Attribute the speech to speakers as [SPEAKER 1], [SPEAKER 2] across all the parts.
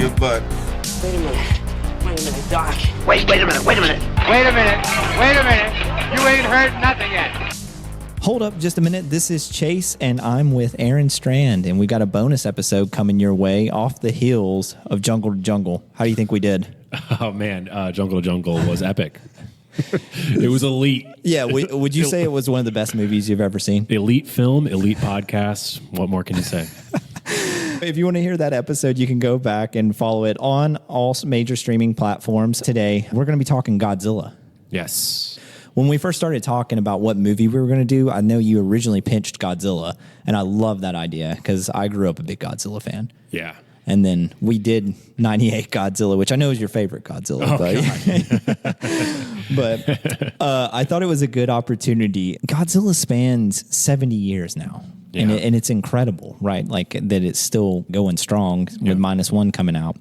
[SPEAKER 1] your butt.
[SPEAKER 2] Wait a minute. Wait a minute, Doc.
[SPEAKER 3] Wait a minute.
[SPEAKER 4] Wait a minute. You ain't heard nothing yet.
[SPEAKER 5] Hold up just a minute. This is Chase, and I'm with Aaron Strand, and we got a bonus episode coming your way off the heels of Jungle to Jungle. How do you think we did?
[SPEAKER 6] Oh, man. Jungle to Jungle was epic. It was elite.
[SPEAKER 5] Yeah, would you say it was one of the best movies you've ever seen?
[SPEAKER 6] Elite film, elite podcast. What more can you say?
[SPEAKER 5] If you want to hear that episode, you can go back and follow it on all major streaming platforms. Today, we're going to be talking Godzilla.
[SPEAKER 6] Yes.
[SPEAKER 5] When we first started talking about what movie we were going to do, I know you originally pitched Godzilla, and I love that idea because I grew up a big Godzilla fan.
[SPEAKER 6] Yeah.
[SPEAKER 5] And then we did 98 Godzilla, which I know is your favorite Godzilla. But I thought it was a good opportunity. Godzilla spans 70 years now. Yeah. And it's incredible, right? Like that it's still going strong with -1 coming out.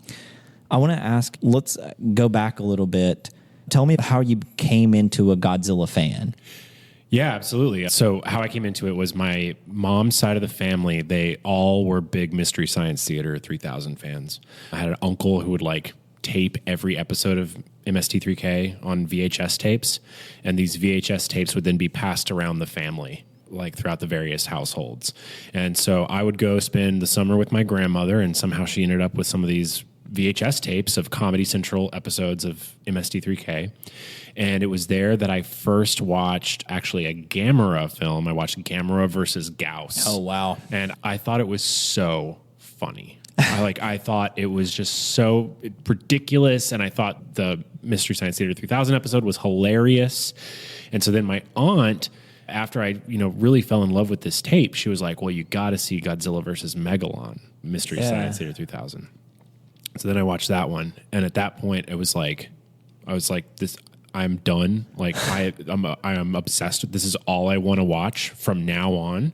[SPEAKER 5] I want to ask, let's go back a little bit. Tell me how you came into a Godzilla fan.
[SPEAKER 6] Yeah, absolutely. So how I came into it was my mom's side of the family. They all were big Mystery Science Theater 3000 fans. I had an uncle who would like tape every episode of MST3K on VHS tapes. And these VHS tapes would then be passed around the family, like throughout the various households. And so I would go spend the summer with my grandmother, and somehow she ended up with some of these VHS tapes of Comedy Central episodes of MST3K. And it was there that I first watched actually a Gamera film. I watched Gamera versus Gauss.
[SPEAKER 5] Oh, wow.
[SPEAKER 6] And I thought it was so funny. I thought it was just so ridiculous. And I thought the Mystery Science Theater 3000 episode was hilarious. And so then my aunt, after I, really fell in love with this tape, she was like, well, you got to see Godzilla versus Megalon, Mystery Science Theater 3000. So then I watched that one. And at that point, I was like, this, I'm done. Like I am obsessed with this. Is all I want to watch from now on.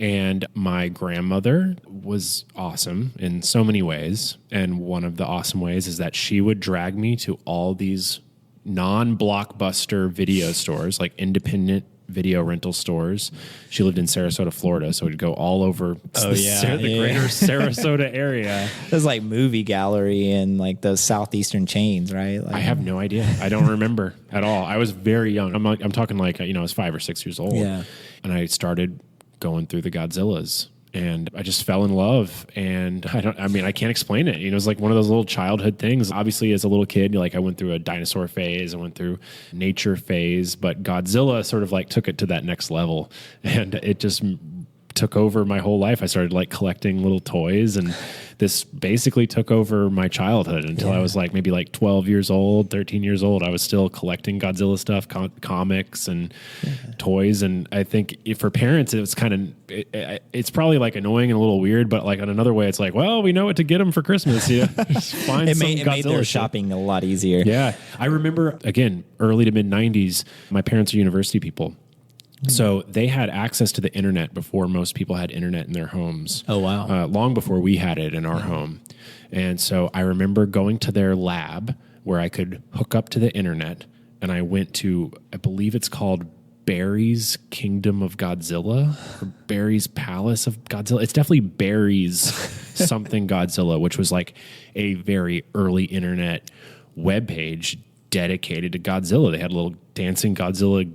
[SPEAKER 6] And my grandmother was awesome in so many ways. And one of the awesome ways is that she would drag me to all these non-blockbuster video stores, like independent video rental stores. She lived in Sarasota, Florida, so we'd go all over the greater Sarasota area.
[SPEAKER 5] It was like Movie Gallery and like those southeastern chains, right? Like,
[SPEAKER 6] I have no idea. I don't remember at all. I was very young. I'm talking like, I was 5 or 6 years old.
[SPEAKER 5] Yeah.
[SPEAKER 6] And I started going through the Godzillas. And I just fell in love, and I can't explain it. It was like one of those little childhood things. Obviously, as a little kid, I went through a dinosaur phase, I went through nature phase, but Godzilla sort of like took it to that next level, and it just took over my whole life. I started like collecting little toys, and this basically took over my childhood until I was like maybe like 12 years old, 13 years old. I was still collecting Godzilla stuff, comics and toys. And I think for parents, it was it's probably like annoying and a little weird, but like on another way, it's like, well, we know what to get them for Christmas. Just find
[SPEAKER 5] it made their shopping a lot easier.
[SPEAKER 6] Yeah. I remember, again, early to mid 90s, my parents are university people. So they had access to the internet before most people had internet in their homes.
[SPEAKER 5] Oh, wow.
[SPEAKER 6] Long before we had it in our home. And so I remember going to their lab where I could hook up to the internet, and I went to, I believe it's called Barry's Kingdom of Godzilla or Barry's Palace of Godzilla. It's definitely Barry's something Godzilla, which was like a very early internet webpage dedicated to Godzilla. They had a little dancing Godzilla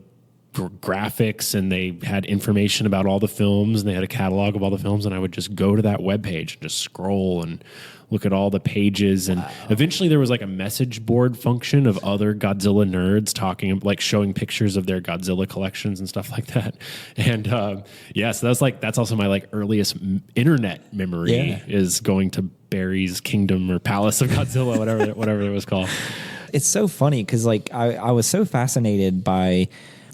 [SPEAKER 6] graphics, and they had information about all the films, and they had a catalog of all the films, and I would just go to that webpage and just scroll and look at all the pages. And eventually there was like a message board function of other Godzilla nerds talking, like showing pictures of their Godzilla collections and stuff like that. And so that's also my like earliest internet memory is going to Barry's Kingdom or Palace of Godzilla, whatever it was called.
[SPEAKER 5] It's so funny because like I was so fascinated by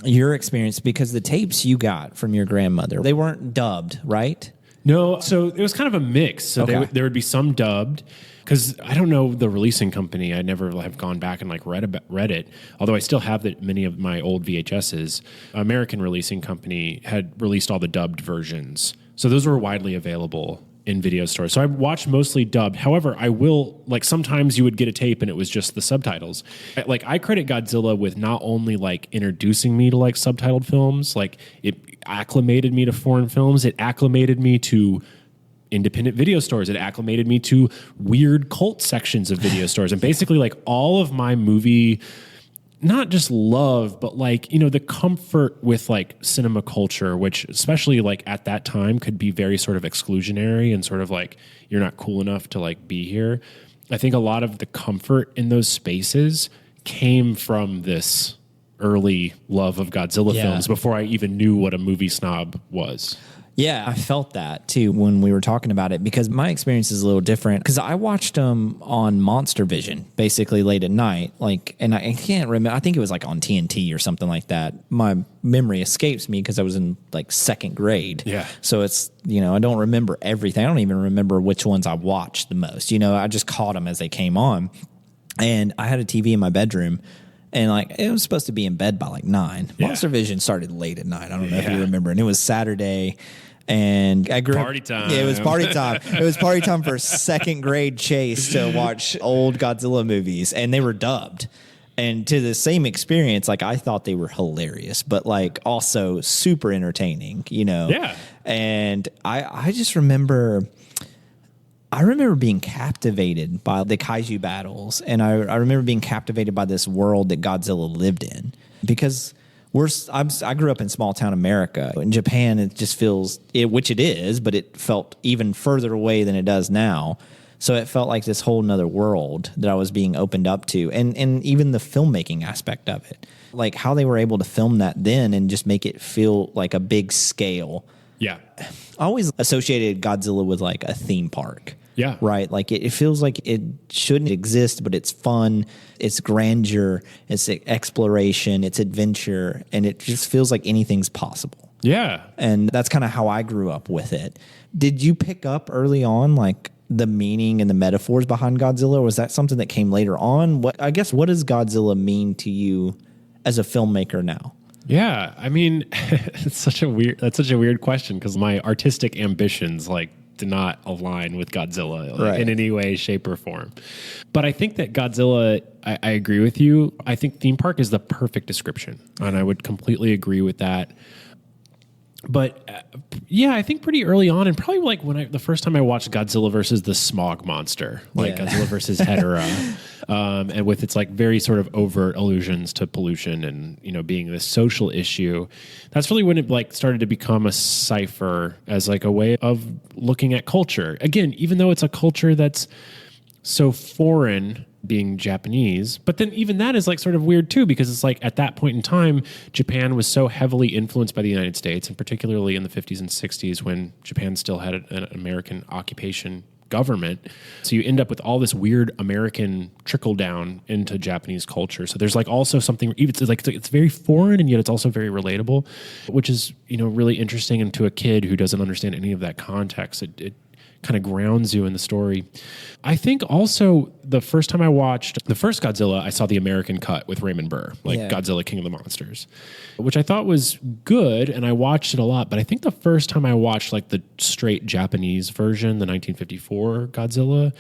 [SPEAKER 5] your experience because the tapes you got from your grandmother, they weren't dubbed, right?
[SPEAKER 6] No, so it was kind of a mix. So there would be some dubbed, because I don't know the releasing company. I never have gone back and like read it, although I still have many of my old VHSs. American releasing company had released all the dubbed versions, so those were widely available in video stores. So I watched mostly dubbed. However, I will, like, sometimes you would get a tape and it was just the subtitles. Like, I credit Godzilla with not only like introducing me to like subtitled films, like it acclimated me to foreign films, it acclimated me to independent video stores. It acclimated me to weird cult sections of video stores. And basically like all of my movie, not just love, but like, you know, the comfort with like cinema culture, which especially like at that time could be very sort of exclusionary and sort of like, you're not cool enough to like be here. I think a lot of the comfort in those spaces came from this early love of Godzilla films before I even knew what a movie snob was.
[SPEAKER 5] Yeah, I felt that too when we were talking about it, because my experience is a little different, because I watched them on Monster Vision basically late at night, like, and I can't remember, I think it was like on TNT or something like that. My memory escapes me because I was in like second grade.
[SPEAKER 6] Yeah.
[SPEAKER 5] So it's, you know, I don't remember everything. I don't even remember which ones I watched the most. You know, I just caught them as they came on. And I had a TV in my bedroom. And like it was supposed to be in bed by like 9. Yeah. Monster Vision started late at night. I don't know if you remember. And it was Saturday. And I grew
[SPEAKER 6] party time.
[SPEAKER 5] Yeah, it was party time. It was party time for second grade Chase to watch old Godzilla movies, and they were dubbed. And to the same experience, like I thought they were hilarious, but like also super entertaining, you know?
[SPEAKER 6] Yeah.
[SPEAKER 5] And I just remember being captivated by the kaiju battles, and I remember being captivated by this world that Godzilla lived in, because I grew up in small town America. In Japan, it just feels, which it is, but it felt even further away than it does now. So it felt like this whole nother world that I was being opened up to, and even the filmmaking aspect of it, like how they were able to film that then and just make it feel like a big scale.
[SPEAKER 6] Yeah.
[SPEAKER 5] I always associated Godzilla with like a theme park.
[SPEAKER 6] Yeah.
[SPEAKER 5] Right. Like it feels like it shouldn't exist, but it's fun. It's grandeur. It's exploration. It's adventure. And it just feels like anything's possible.
[SPEAKER 6] Yeah.
[SPEAKER 5] And that's kind of how I grew up with it. Did you pick up early on like the meaning and the metaphors behind Godzilla? Or was that something that came later on? What does Godzilla mean to you as a filmmaker now?
[SPEAKER 6] Yeah. I mean, that's such a weird question, because my artistic ambitions like did not align with Godzilla in any way, shape, or form. But I think that Godzilla, I agree with you. I think theme park is the perfect description, and I would completely agree with that. But yeah, I think pretty early on, and probably like the first time I watched Godzilla versus the Smog Monster, Godzilla versus Hedorah, and with its like very sort of overt allusions to pollution and, you know, being this social issue, that's really when it like started to become a cipher as like a way of looking at culture. Again, even though it's a culture that's so foreign, being Japanese, but then even that is like sort of weird too, because it's like at that point in time, Japan was so heavily influenced by the United States, and particularly in the 50s and 60s when Japan still had an American occupation government. So you end up with all this weird American trickle down into Japanese culture. So there's like also something, it's very foreign, and yet it's also very relatable, which is, you know, really interesting. And to a kid who doesn't understand any of that context, it kind of grounds you in the story. I think also the first time I watched the first Godzilla, I saw the American cut with Raymond Burr, Godzilla King of the Monsters, which I thought was good, and I watched it a lot. But I think the first time I watched like the straight Japanese version, the 1954 Godzilla,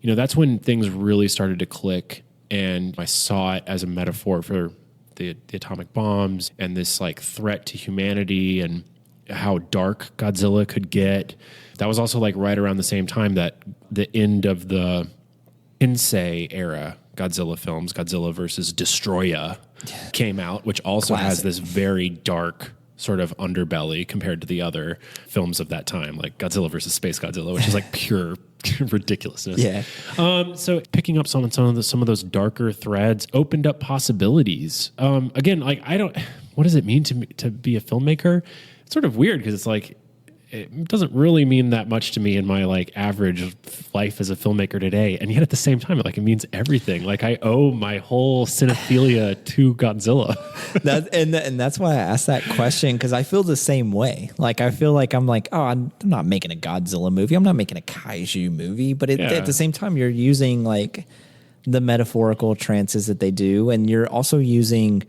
[SPEAKER 6] you know, that's when things really started to click, and I saw it as a metaphor for the atomic bombs and this like threat to humanity and how dark Godzilla could get. That was also like right around the same time that the end of the Heisei era Godzilla films, Godzilla versus Destroya, came out, which also has this very dark sort of underbelly compared to the other films of that time, like Godzilla versus Space Godzilla, which is like pure ridiculousness. Yeah. So picking up some of those darker threads opened up possibilities. Again, like what does it mean to be a filmmaker? It's sort of weird, because it's like, it doesn't really mean that much to me in my like average life as a filmmaker today. And yet at the same time, like it means everything. Like I owe my whole cinephilia to Godzilla.
[SPEAKER 5] And that's why I asked that question, because I feel the same way. Like I feel like I'm like, oh, I'm not making a Godzilla movie. I'm not making a kaiju movie. But at the same time, you're using like the metaphorical trances that they do. And you're also using,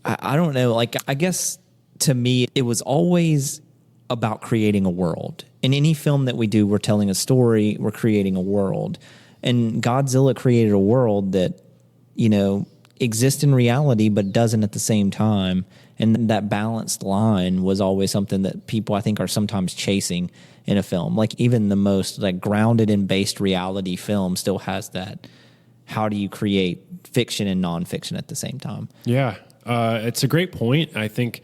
[SPEAKER 5] I don't know, like I guess to me, it was always about creating a world. In any film that we do, we're telling a story, we're creating a world. And Godzilla created a world that, you know, exists in reality but doesn't at the same time. And that balanced line was always something that people, I think, are sometimes chasing in a film. Like even the most like grounded in based reality film still has that. How do you create fiction and nonfiction at the same time?
[SPEAKER 6] Yeah, it's a great point. I think,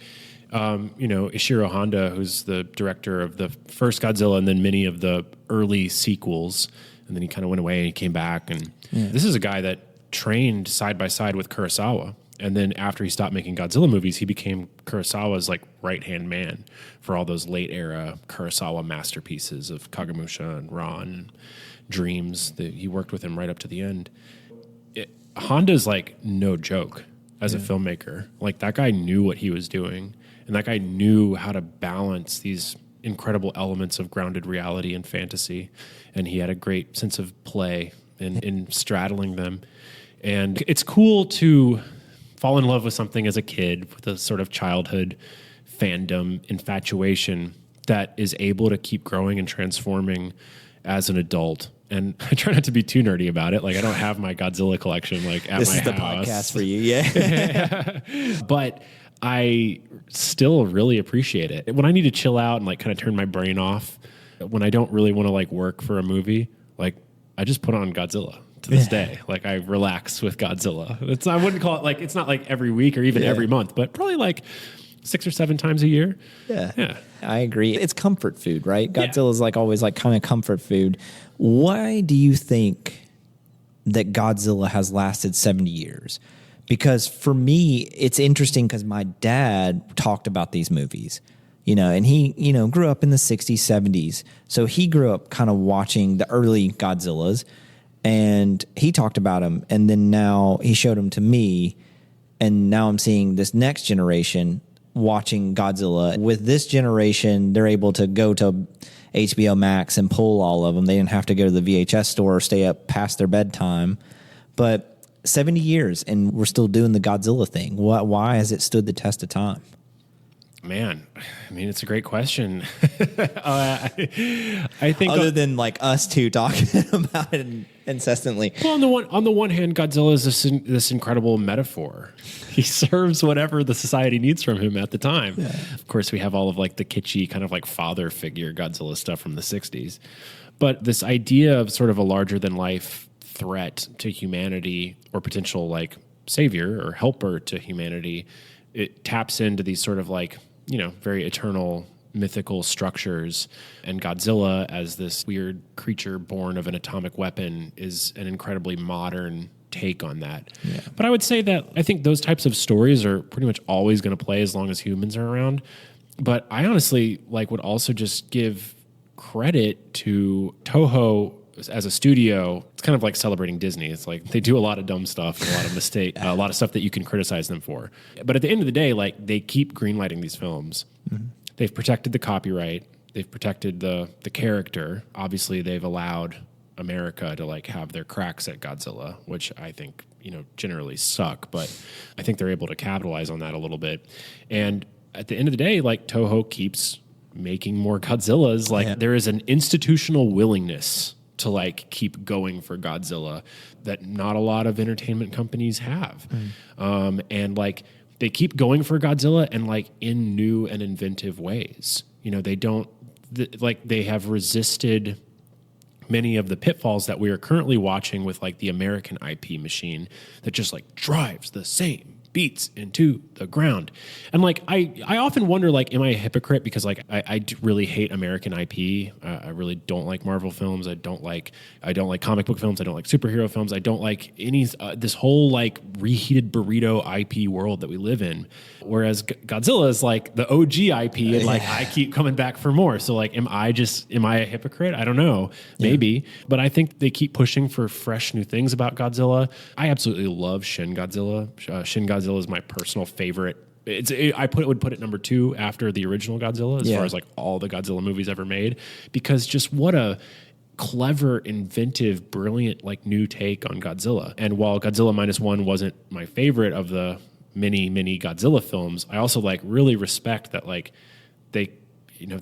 [SPEAKER 6] Ishiro Honda, who's the director of the first Godzilla and then many of the early sequels, and then he kind of went away and he came back. And this is a guy that trained side by side with Kurosawa. And then after he stopped making Godzilla movies, he became Kurosawa's like right-hand man for all those late era Kurosawa masterpieces of Kagemusha and Ran and Dreams. He worked with him right up to the end. Honda's like no joke as a filmmaker. Like that guy knew what he was doing, and that guy knew how to balance these incredible elements of grounded reality and fantasy. And he had a great sense of play in straddling them. And it's cool to fall in love with something as a kid with a sort of childhood fandom infatuation that is able to keep growing and transforming as an adult. And I try not to be too nerdy about it. Like I don't have my Godzilla collection like at
[SPEAKER 5] this
[SPEAKER 6] my
[SPEAKER 5] is the
[SPEAKER 6] house.
[SPEAKER 5] podcast for you, yeah.
[SPEAKER 6] But I still really appreciate it. When I need to chill out and like kind of turn my brain off, when I don't really want to like work for a movie, like I just put on Godzilla. To this day, like I relax with Godzilla. I wouldn't call it like, it's not like every week or even every month, but probably like 6 or 7 times a year.
[SPEAKER 5] Yeah. I agree. It's comfort food, right? Godzilla's like always like kind of comfort food. Why do you think that Godzilla has lasted 70 years? Because for me, it's interesting because my dad talked about these movies, and he, grew up in the 60s, 70s. So he grew up kind of watching the early Godzillas. And he talked about him, and then now he showed him to me, and now I'm seeing this next generation watching Godzilla. With this generation, they're able to go to HBO Max and pull all of them. They didn't have to go to the VHS store or stay up past their bedtime. But 70 years, and we're still doing the Godzilla thing. Why has it stood the test of time?
[SPEAKER 6] Man, I mean, it's a great question. I think
[SPEAKER 5] other than like us two talking about it incessantly.
[SPEAKER 6] Well, on the one hand, Godzilla is this incredible metaphor. He serves whatever the society needs from him at the time. Yeah. Of course, we have all of like the kitschy kind of like father figure Godzilla stuff from the 60s. But this idea of sort of a larger than life threat to humanity or potential like savior or helper to humanity, it taps into these sort of like, very eternal mythical structures, and Godzilla as this weird creature born of an atomic weapon is an incredibly modern take on that. Yeah. But I would say that I think those types of stories are pretty much always going to play as long as humans are around. But I honestly would also just give credit to Toho as a studio. It's kind of like celebrating Disney. It's like they do a lot of dumb stuff and a lot of a lot of stuff that you can criticize them for. But at the end of the day, they keep greenlighting these films. Mm-hmm. They've protected the copyright. They've protected the character. Obviously, they've allowed America to have their cracks at Godzilla, which I think generally suck. But I think they're able to capitalize on that a little bit. And at the end of the day, Toho keeps making more Godzillas. There is an institutional willingness to keep going for Godzilla that not a lot of entertainment companies have. And they keep going for Godzilla and in new and inventive ways. They don't they have resisted many of the pitfalls that we are currently watching with the American IP machine that just drives the same beats into the ground. And I often wonder, am I a hypocrite? Because I really hate American IP. I really don't like Marvel films. I don't like comic book films. I don't like superhero films. I don't like any, this whole reheated burrito IP world that we live in. Whereas Godzilla is the OG IP and I keep coming back for more. So am I a hypocrite? I don't know. Maybe. Yeah. But I think they keep pushing for fresh new things about Godzilla. I absolutely love Shin Godzilla. Shin Godzilla is my personal favorite. Would put it number 2 after the original Godzilla as far as all the Godzilla movies ever made, because just what a clever, inventive, brilliant new take on Godzilla. And while Godzilla -1 wasn't my favorite of the many Godzilla films, I also really respect that they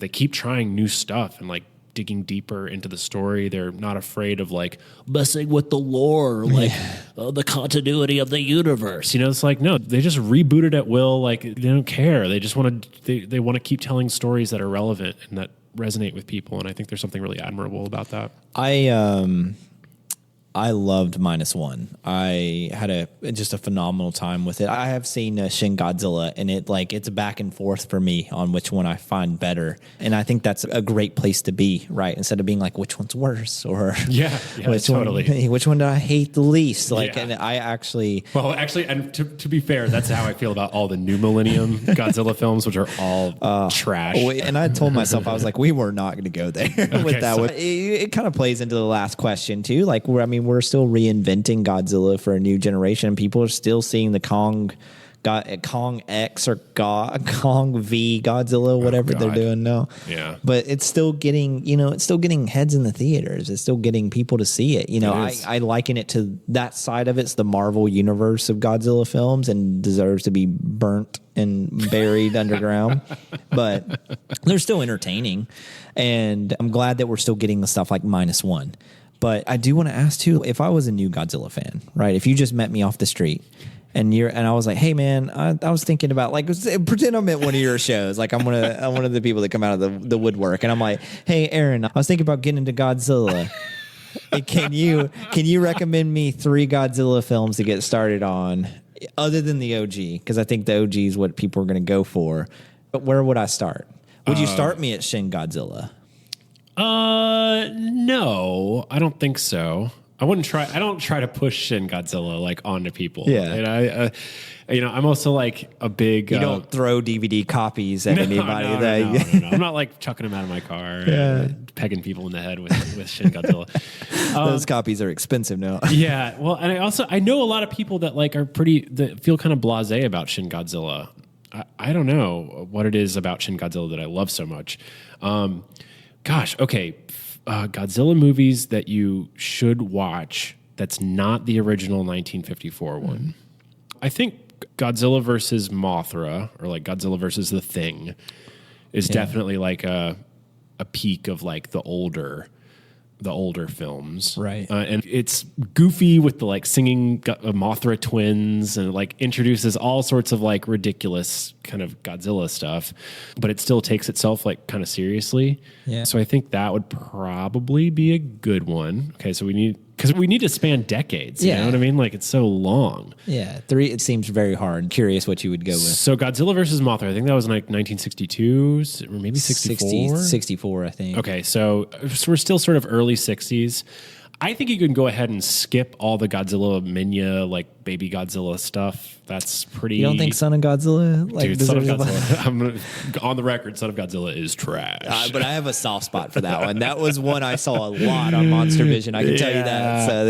[SPEAKER 6] keep trying new stuff and digging deeper into the story. They're not afraid of like messing with the lore, like the continuity of the universe. You know, it's like, no, they just reboot it at will. Like they don't care. They just want to, they want to keep telling stories that are relevant and that resonate with people. And I think there's something really admirable about that.
[SPEAKER 5] I loved -1. I had just a phenomenal time with it. I have seen Shin Godzilla, and it's a back and forth for me on which one I find better. And I think that's a great place to be, right? Instead of being like, which one's worse, or which one do I hate the least? And I actually,
[SPEAKER 6] and to be fair, that's how I feel about all the new Millennium Godzilla films, which are all trash.
[SPEAKER 5] And I told myself, I was like, we were not going to go there with that one. It kind of plays into the last question too. Like, we're still reinventing Godzilla for a new generation. People are still seeing the Kong X or Kong V Godzilla, whatever they're doing now.
[SPEAKER 6] Yeah.
[SPEAKER 5] But it's still getting, heads in the theaters. It's still getting people to see it. I liken it to that side of it's the Marvel universe of Godzilla films and deserves to be burnt and buried underground. But they're still entertaining. And I'm glad that we're still getting the stuff like -1. But I do want to ask too, if I was a new Godzilla fan, right? If you just met me off the street and I was like, hey man, I was thinking about pretend I'm at one of your shows. Like I'm one of the people that come out of the woodwork. And I'm like, hey Aaron, I was thinking about getting into Godzilla. Can you recommend me 3 Godzilla films to get started on other than the OG? Because I think the OG is what people are going to go for. But where would I start? Would you start me at Shin Godzilla?
[SPEAKER 6] No, I don't think so. I don't try to push Shin Godzilla onto people.
[SPEAKER 5] Yeah.
[SPEAKER 6] And I'm also like a big.
[SPEAKER 5] You don't throw DVD copies at anybody.
[SPEAKER 6] No. I'm not chucking them out of my car, pegging people in the head with Shin Godzilla.
[SPEAKER 5] Those copies are expensive now.
[SPEAKER 6] Yeah. Well, and I know a lot of people that that feel kind of blasé about Shin Godzilla. I don't know what it is about Shin Godzilla that I love so much. Gosh, okay. Godzilla movies that you should watch that's not the original 1954 one. I think Godzilla versus Mothra, or Godzilla versus the Thing, is definitely a peak of the older films.
[SPEAKER 5] Right.
[SPEAKER 6] And it's goofy with the singing Mothra twins, and introduces all sorts of ridiculous kind of Godzilla stuff, but it still takes itself kind of seriously.
[SPEAKER 5] Yeah.
[SPEAKER 6] So I think that would probably be a good one. Okay. So we need to span decades. You know what I mean? It's so long.
[SPEAKER 5] Yeah. 3, it seems very hard. Curious what you would go with.
[SPEAKER 6] So Godzilla versus Mothra, I think that was 1962 or maybe 64?
[SPEAKER 5] 64, I think.
[SPEAKER 6] Okay. So we're still sort of early 60s. I think you can go ahead and skip all the Godzilla Minya, baby Godzilla stuff. That's pretty.
[SPEAKER 5] You don't think Son of Godzilla?
[SPEAKER 6] Dude, Son of Godzilla. I'm on the record. Son of Godzilla is trash.
[SPEAKER 5] But I have a soft spot for that one. That was one I saw a lot on Monster Vision. I can tell you that. So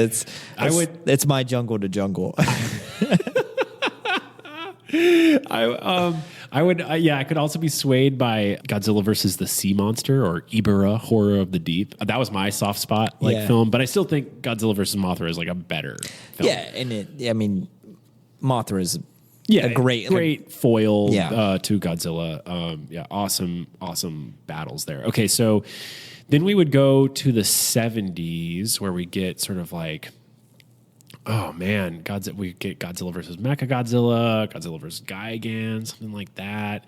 [SPEAKER 5] it's my jungle to jungle. I could also be swayed by Godzilla versus the Sea Monster, or Ibera, Horror of the Deep. That was my soft spot film, but I still think Godzilla versus Mothra is a better film. Yeah, and Mothra is a great
[SPEAKER 6] foil to Godzilla. Awesome battles there. Okay, so then we would go to the 70s where we get sort of oh man, we get Godzilla versus Mechagodzilla, Godzilla versus Gigan, something like that.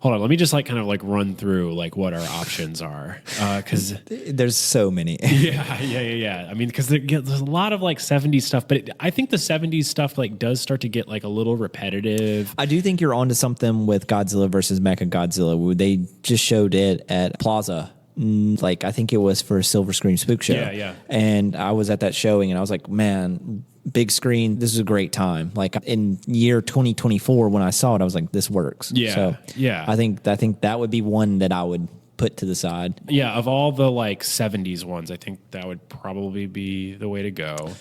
[SPEAKER 6] Hold on, let me just run through what our options are, because
[SPEAKER 5] there's so many.
[SPEAKER 6] Yeah. I mean, because there's a lot of 70s stuff, but I think the 70s stuff does start to get a little repetitive.
[SPEAKER 5] I do think you're onto something with Godzilla versus Mechagodzilla. They just showed it at Plaza. I think it was for a Silver Screen Spook Show.
[SPEAKER 6] Yeah.
[SPEAKER 5] And I was at that showing, and I was like, man, big screen, this is a great time. In year 2024, when I saw it, I was like, this works.
[SPEAKER 6] Yeah.
[SPEAKER 5] So
[SPEAKER 6] yeah.
[SPEAKER 5] I think that would be one that I would put to the side.
[SPEAKER 6] Yeah, of all the 70s ones, I think that would probably be the way to go.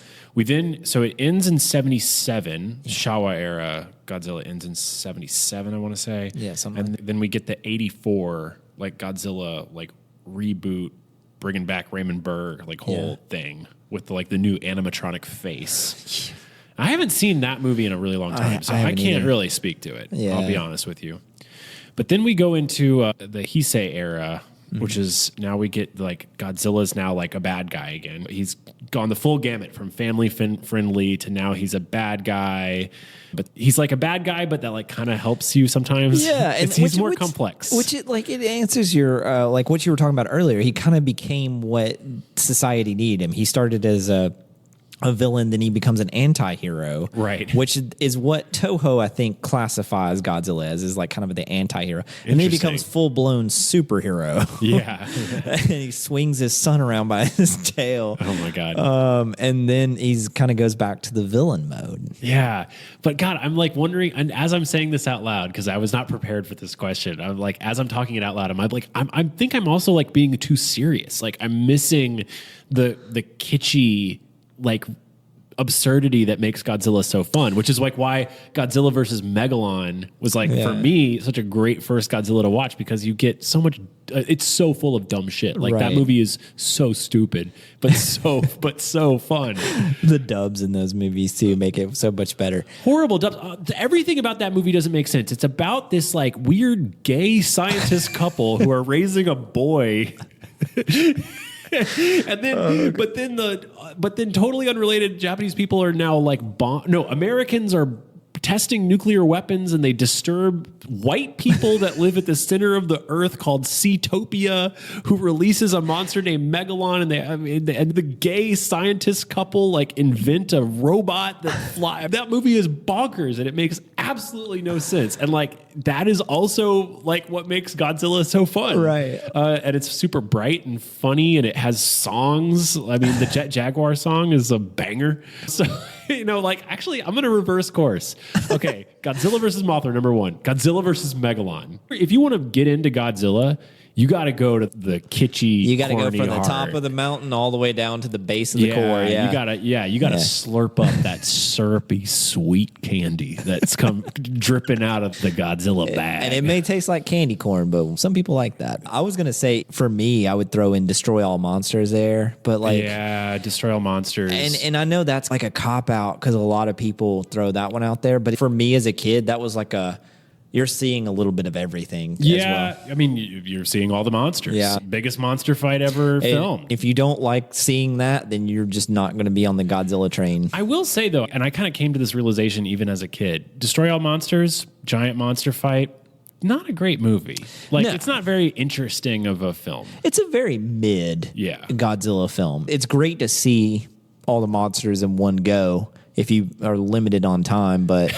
[SPEAKER 6] So it ends in 77, Showa era Godzilla ends in 77, I want to say.
[SPEAKER 5] Yeah, something.
[SPEAKER 6] And then we get the 84 Godzilla reboot, bringing back Raymond Burr whole thing with the new animatronic face. I haven't seen that movie in a really long time, so I can't really speak to it.
[SPEAKER 5] Yeah.
[SPEAKER 6] I'll be honest with you. But then we go into the Heisei era which is now we get like Godzilla's now like a bad guy again. He's gone the full gamut from family friendly to now he's a bad guy. But he's like a bad guy, but that like kind of helps you sometimes.
[SPEAKER 5] Yeah, and
[SPEAKER 6] he's more complex.
[SPEAKER 5] Which it answers your like what you were talking about earlier. He kind of became what society needed him. He started as a villain, then he becomes an anti-hero.
[SPEAKER 6] Right.
[SPEAKER 5] Which is what Toho, I think, classifies Godzilla as, is like kind of the anti-hero. And then he becomes full-blown superhero.
[SPEAKER 6] Yeah.
[SPEAKER 5] And he swings his son around by his tail.
[SPEAKER 6] Oh, my God.
[SPEAKER 5] And then he's kind of goes back to the villain mode.
[SPEAKER 6] Yeah. But, God, I'm like wondering, and as I'm saying this out loud, because I was not prepared for this question, I'm like, as I'm talking it out loud, I'm like, I think I'm also like being too serious. Like, I'm missing the kitschy, like, absurdity that makes Godzilla so fun, which is like why Godzilla versus Megalon was like, for me, such a great first Godzilla to watch, because you get so much, it's so full of dumb shit. Like that movie is so stupid, but so fun.
[SPEAKER 5] The dubs in those movies too make it so much better.
[SPEAKER 6] Horrible dubs. Everything about that movie doesn't make sense. It's about this like weird gay scientist couple who are raising a boy. And then, but then totally unrelated Japanese people are now like Americans are testing nuclear weapons, and they disturb white people that live at the center of the earth called Seatopia, who releases a monster named Megalon, and the gay scientist couple like invent a robot that fly. That movie is bonkers, and it makes absolutely no sense. And like that is also like what makes Godzilla so fun,
[SPEAKER 5] right?
[SPEAKER 6] And it's super bright and funny, and it has songs. I mean, the Jet Jaguar song is a banger. So. Like, actually, I'm going to reverse course. Okay, Godzilla versus Mothra, number one. Godzilla versus Megalon. If you want to get into Godzilla, you got to go to the kitschy.
[SPEAKER 5] You got to go from
[SPEAKER 6] heart.
[SPEAKER 5] the top of the mountain all the way down to the base of the core. Yeah,
[SPEAKER 6] you gotta slurp up that syrupy sweet candy that's come dripping out of the Godzilla bag.
[SPEAKER 5] And it may taste like candy corn, but some people like that. I was gonna say, for me, I would throw in Destroy All Monsters there, but like
[SPEAKER 6] Destroy All Monsters.
[SPEAKER 5] And I know that's like a cop out because a lot of people throw that one out there, but for me as a kid, that was like you're seeing a little bit of everything as well.
[SPEAKER 6] I mean, you're seeing all the monsters.
[SPEAKER 5] Yeah.
[SPEAKER 6] Biggest monster fight ever filmed.
[SPEAKER 5] If you don't like seeing that, then you're just not going to be on the Godzilla train.
[SPEAKER 6] I will say, though, and I kind of came to this realization even as a kid, Destroy All Monsters, giant monster fight, not a great movie. Like, It's not very interesting of a film.
[SPEAKER 5] It's a very mid Godzilla film. It's great to see all the monsters in one go if you are limited on time, but,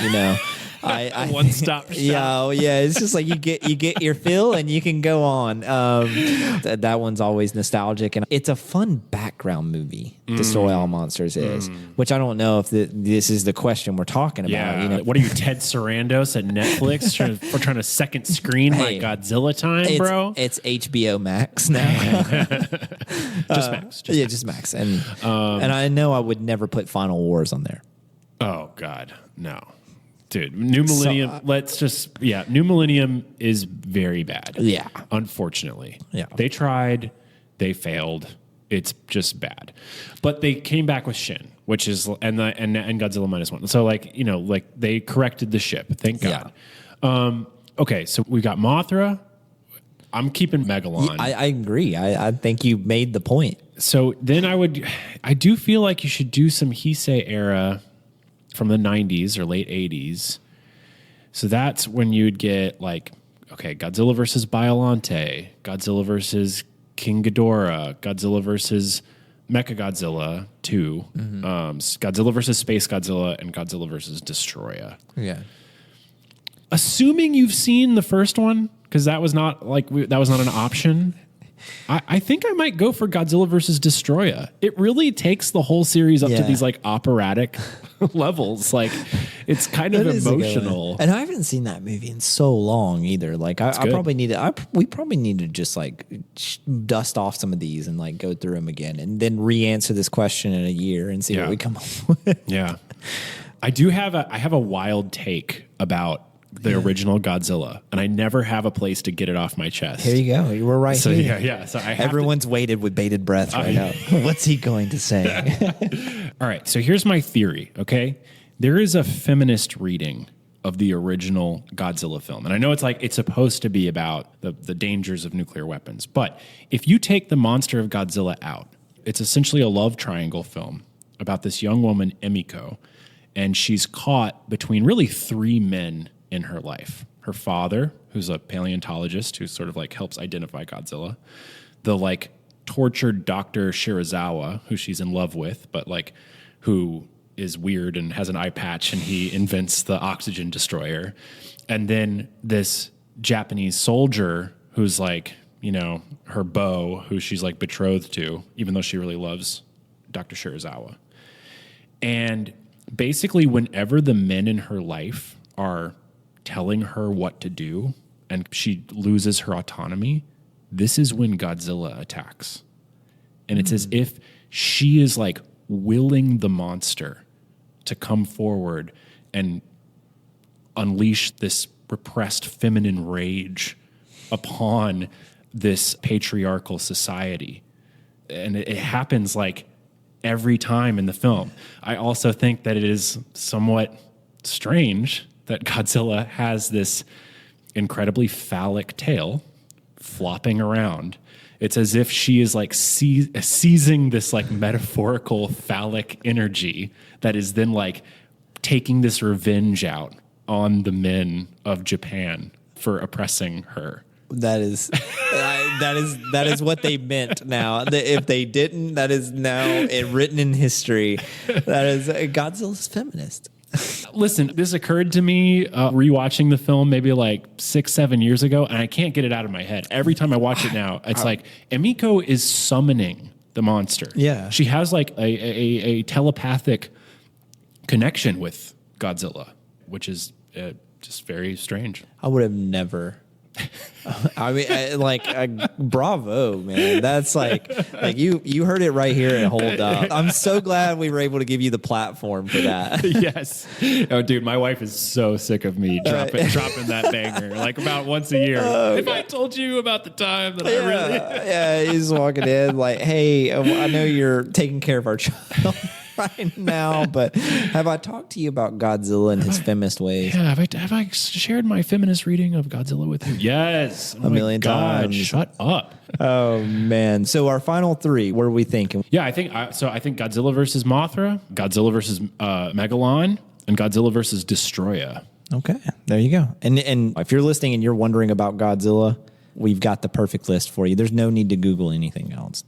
[SPEAKER 6] One stop shop.
[SPEAKER 5] Yeah. It's just like you get your fill and you can go on. That one's always nostalgic, and it's a fun background movie. Destroy All Monsters is, which I don't know if this is the question we're talking about.
[SPEAKER 6] Yeah. What are you, Ted Sarandos at Netflix trying to second screen my Godzilla time, bro?
[SPEAKER 5] It's HBO Max now.
[SPEAKER 6] Just Max.
[SPEAKER 5] Just Max. And I know I would never put Final Wars on there.
[SPEAKER 6] Oh God, no. Dude, New Millennium, New Millennium is very bad.
[SPEAKER 5] Yeah.
[SPEAKER 6] Unfortunately.
[SPEAKER 5] Yeah.
[SPEAKER 6] They tried, they failed. It's just bad. But they came back with Shin, which is, and Godzilla -1. So they corrected the ship. Thank God. Yeah. Okay, so we got Mothra. I'm keeping Megalon.
[SPEAKER 5] I agree. I think you made the point.
[SPEAKER 6] So then I do feel like you should do some Heisei era from the 90s or late 80s. So that's when you'd get like, okay, Godzilla versus Biollante, Godzilla versus King Ghidorah, Godzilla versus Mechagodzilla 2, Godzilla versus Space Godzilla, and Godzilla versus Destroya.
[SPEAKER 5] Yeah.
[SPEAKER 6] Assuming you've seen the first one, because that was not an option. I think I might go for Godzilla versus Destroya. It really takes the whole series up to these like operatic levels. Like it's kind of emotional.
[SPEAKER 5] And I haven't seen that movie in so long either. Like I probably need to. We probably need to just like dust off some of these and like go through them again, and then re-answer this question in a year and see what we come up with.
[SPEAKER 6] Yeah, I have a wild take about the original Godzilla, and I never have a place to get it off my chest.
[SPEAKER 5] Here you go. You were right here.
[SPEAKER 6] Yeah. So
[SPEAKER 5] everyone's waited with bated breath right now. What's he going to say?
[SPEAKER 6] All right. So here's my theory. Okay, there is a feminist reading of the original Godzilla film. And I know it's supposed to be about the dangers of nuclear weapons. But if you take the monster of Godzilla out, it's essentially a love triangle film about this young woman, Emiko, and she's caught between really three men in her life. Her father, who's a paleontologist who sort of like helps identify Godzilla, the like tortured Dr. Shirazawa, who she's in love with, but like who is weird and has an eye patch, and he invents the oxygen destroyer. And then this Japanese soldier who's like, you know, her beau, who she's like betrothed to, even though she really loves Dr. Shirazawa. And basically, whenever the men in her life are telling her what to do and she loses her autonomy, this is when Godzilla attacks. And it's as if she is like willing the monster to come forward and unleash this repressed feminine rage upon this patriarchal society. And it happens like every time in the film. I also think that it is somewhat strange that Godzilla has this incredibly phallic tail flopping around. It's as if she is like seizing this like metaphorical phallic energy that is then like taking this revenge out on the men of Japan for oppressing her.
[SPEAKER 5] That is what they meant. Now, if they didn't, that is now written in history. That is Godzilla's feminist.
[SPEAKER 6] Listen, this occurred to me rewatching the film maybe like 6-7 years ago, and I can't get it out of my head. Every time I watch it now, it's like Emiko is summoning the monster.
[SPEAKER 5] Yeah,
[SPEAKER 6] she has like a telepathic connection with Godzilla, which is just very strange.
[SPEAKER 5] I would have never. I mean, bravo, man. That's like you heard it right here at Hold Up. I'm so glad we were able to give you the platform for that.
[SPEAKER 6] Yes. Oh, dude, my wife is so sick of me dropping that banger like about once a year. If I told you about the time that I really...
[SPEAKER 5] Yeah, he's walking in like, hey, I know you're taking care of our child right now, but have I talked to you about Godzilla and his feminist ways?
[SPEAKER 6] Yeah, have I shared my feminist reading of Godzilla with you? Yes.
[SPEAKER 5] A million times.
[SPEAKER 6] Shut up.
[SPEAKER 5] Oh, man. So our final three, what are we thinking?
[SPEAKER 6] Yeah, I think Godzilla versus Mothra, Godzilla versus Megalon, and Godzilla versus Destroya.
[SPEAKER 5] Okay, there you go. And if you're listening and you're wondering about Godzilla, we've got the perfect list for you. There's no need to Google anything else.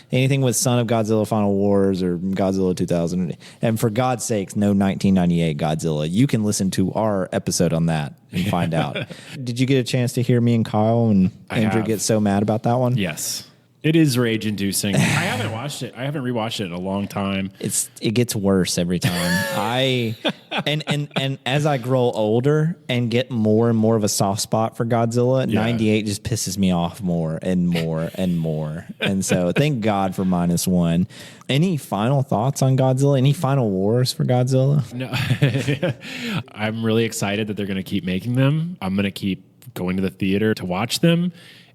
[SPEAKER 5] Anything with Son of Godzilla Final Wars or Godzilla 2000. And for God's sakes, no 1998 Godzilla. You can listen to our episode on that and find out. Did you get a chance to hear me and Kyle and Andrew get so mad about that one?
[SPEAKER 6] Yes. It is rage-inducing. I haven't watched it. I haven't rewatched it in a long time.
[SPEAKER 5] It gets worse every time. And as I grow older and get more and more of a soft spot for Godzilla, 98 just pisses me off more and more and more. And so thank God for -1. Any final thoughts on Godzilla? Any final wars for Godzilla?
[SPEAKER 6] No. I'm really excited that they're going to keep making them. I'm going to keep going to the theater to watch them.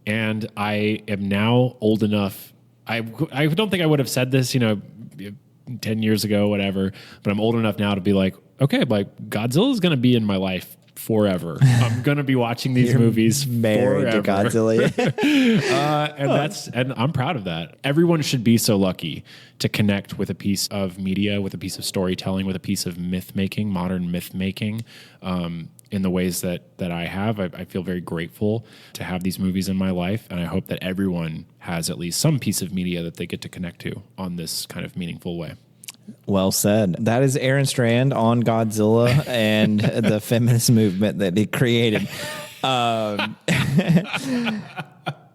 [SPEAKER 6] And I am now old enough. I don't think I would have said this, 10 years ago, whatever. But I'm old enough now to be like, okay, like Godzilla is going to be in my life forever. I'm going to be watching these movies
[SPEAKER 5] married
[SPEAKER 6] forever.
[SPEAKER 5] to Godzilla.
[SPEAKER 6] And I'm proud of that. Everyone should be so lucky to connect with a piece of media, with a piece of storytelling, with a piece of myth making, modern myth making. In the ways that I have. I feel very grateful to have these movies in my life, and I hope that everyone has at least some piece of media that they get to connect to on this kind of meaningful way.
[SPEAKER 5] Well said. That is Aaron Strand on Godzilla and the feminist movement that he created.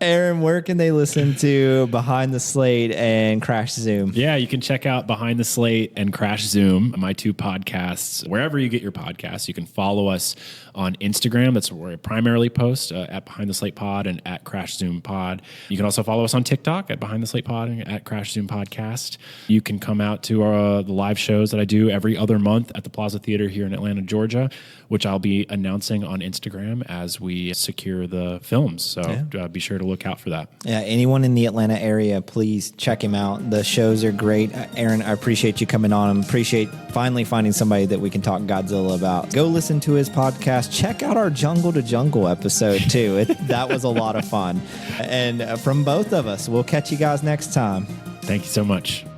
[SPEAKER 5] Aaron, where can they listen to Behind the Slate and Crash Zoom?
[SPEAKER 6] Yeah, you can check out Behind the Slate and Crash Zoom, my two podcasts, wherever you get your podcasts. You can follow us on Instagram. That's where I primarily post, at Behind the Slate Pod and at Crash Zoom Pod. You can also follow us on TikTok at Behind the Slate Pod and at Crash Zoom Podcast. You can come out to the live shows that I do every other month at the Plaza Theater here in Atlanta, Georgia, which I'll be announcing on Instagram as we secure the films. So be sure to look out for that.
[SPEAKER 5] Yeah, anyone in the Atlanta area, please check him out. The shows are great. Aaron, I appreciate you coming on. I appreciate finally finding somebody that we can talk Godzilla about. Go listen to his podcast. Check out our Jungle to Jungle episode, too. That was a lot of fun. And from both of us, we'll catch you guys next time.
[SPEAKER 6] Thank you so much.